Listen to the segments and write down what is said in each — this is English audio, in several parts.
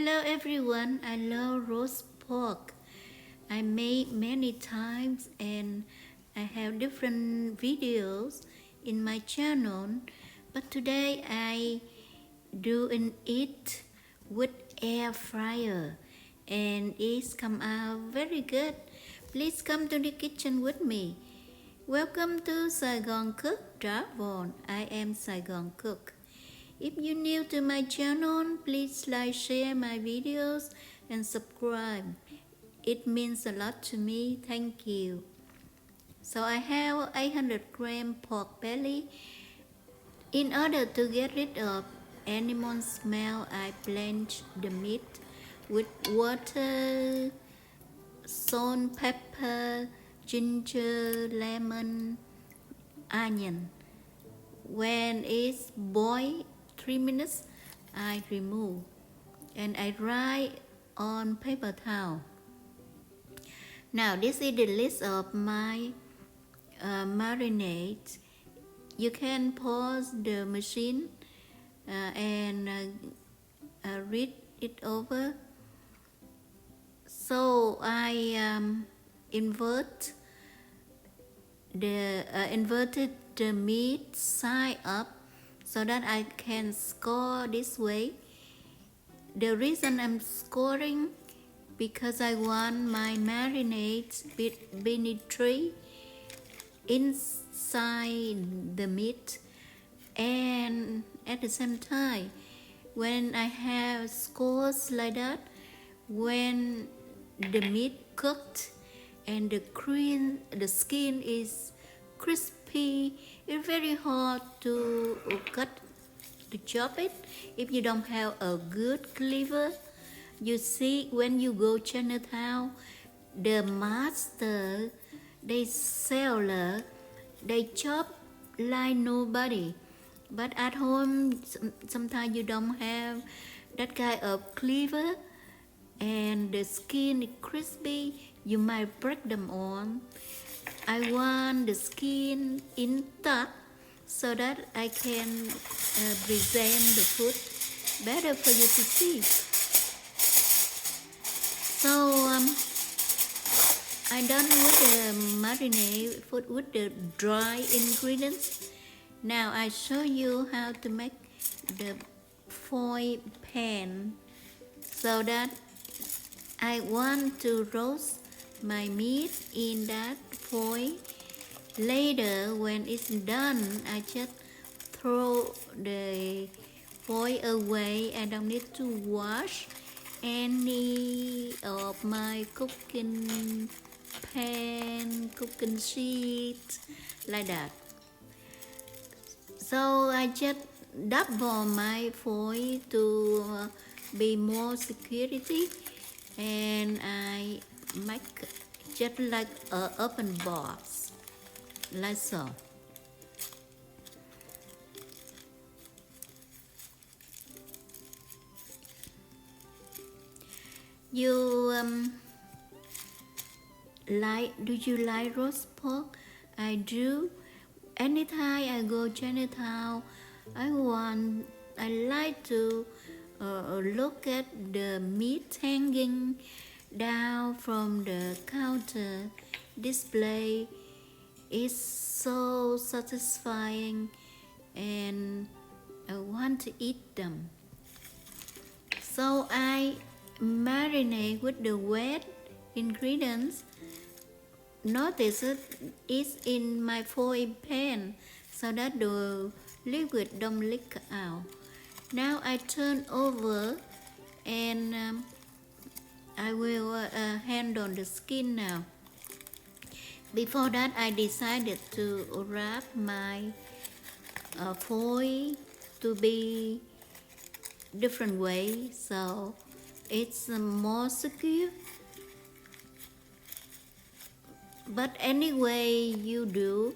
Hello everyone, I love roast pork. I made many times and I have different videos in my channel, but today I do it with air fryer and it's come out very good. Please come to the kitchen with me. Welcome to Saigon Cook Travel. I am Saigon Cook. If you're new to my channel, please like, share my videos and subscribe. It means a lot to me. Thank you. So I have 800 gram pork belly. In order to get rid of animal smell, I blanch the meat with water, salt, pepper, ginger, lemon, onion. When it's boiled 3 minutes, I remove and I dry on paper towel. Now this is the list of my marinade. You can pause the machine and read it over. So I inverted the meat side up so that I can score this way. The reason I'm scoring because I want my marinade beneath inside the meat, and at the same time when I have scores like that, when the meat cooked and the skin is crispy, it's very hard to chop it if you don't have a good cleaver. You see, when you go Chinatown, the master, they seller, they chop like nobody. But at home, sometimes you don't have that kind of cleaver and the skin is crispy, you might break them on. I want the skin intact so that I can present the food better for you to see. So I done with the marinade food with the dry ingredients. Now I show you how to make the foil pan so that I want to roast my meat in that foil. Later when it's done, I just throw the foil away. I don't need to wash any of my cooking pan, cooking sheet like that. So I just double my foil to be more security, and I make just like an open box, like so. You do you like roast pork? I do. Anytime I go Chinatown, I like to look at the meat hanging down from the counter display. It's so satisfying and I want to eat them. So I marinate with the wet ingredients. Notice it's in my foil pan so that the liquid don't leak out. Now I turn over and I will handle the skin now. Before that, I decided to wrap my foil to be different way so it's more secure. But anyway you do,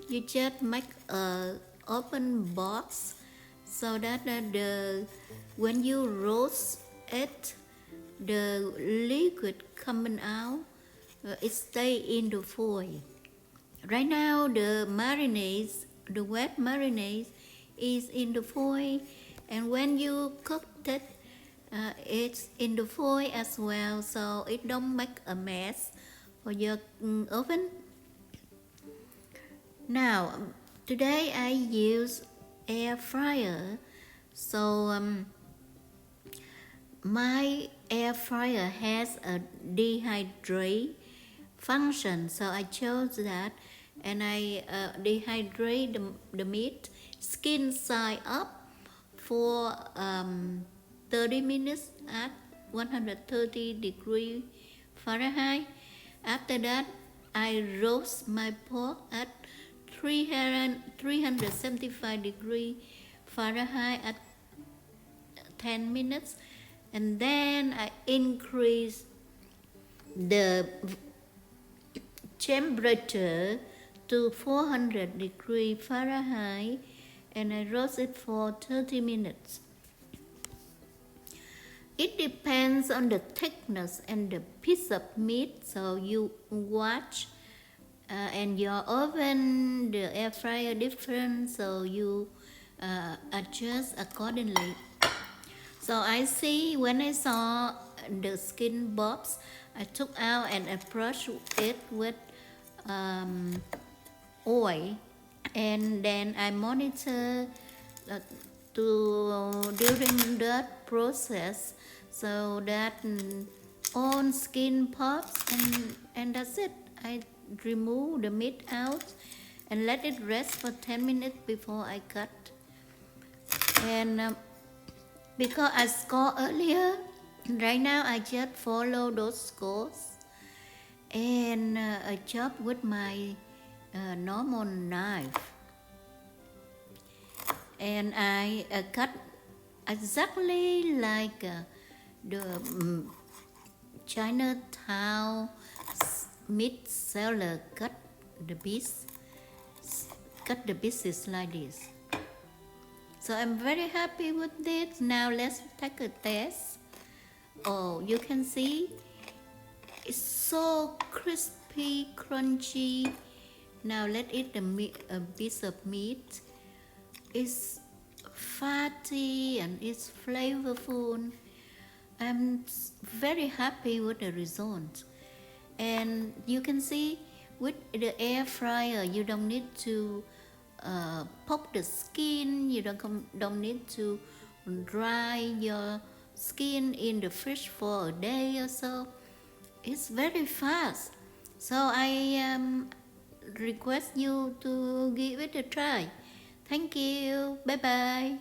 you just make a open box so that when you roast it, the liquid coming out it stay in the foil. Right now the wet marinade is in the foil, and when you cook it it's in the foil as well, so it don't make a mess for your oven. Now, today I use air fryer, so my air fryer has a dehydrate function, so I chose that, and I dehydrate the meat skin side up for 30 minutes at 130 degree Fahrenheit. After that, I roast my pork at 375 degree Fahrenheit at 10 minutes, and then I increase the temperature to 400 degree Fahrenheit, and I roast it for 30 minutes. It depends on the thickness and the piece of meat, so you watch and your oven, the air fryer different, so you adjust accordingly. So I see, when I saw the skin bobs, I took out and I brushed it with oil, and then I monitor during that process, so that all skin pops, and that's it. I remove the meat out and let it rest for 10 minutes before I cut. And because I scored earlier, right now I just follow those scores, and I chop with my normal knife, and I cut exactly like the Chinatown meat seller cut the pieces like this. So I'm very happy with this. Now let's take a test. Oh, you can see it's so crispy, crunchy. Now let's eat a piece of meat. It's fatty and it's flavorful. I'm very happy with the result. And you can see, with the air fryer, you don't need to poke the skin. You don't need to dry your skin in the fridge for a day or so. It's very fast. So I request you to give it a try. Thank you. Bye bye.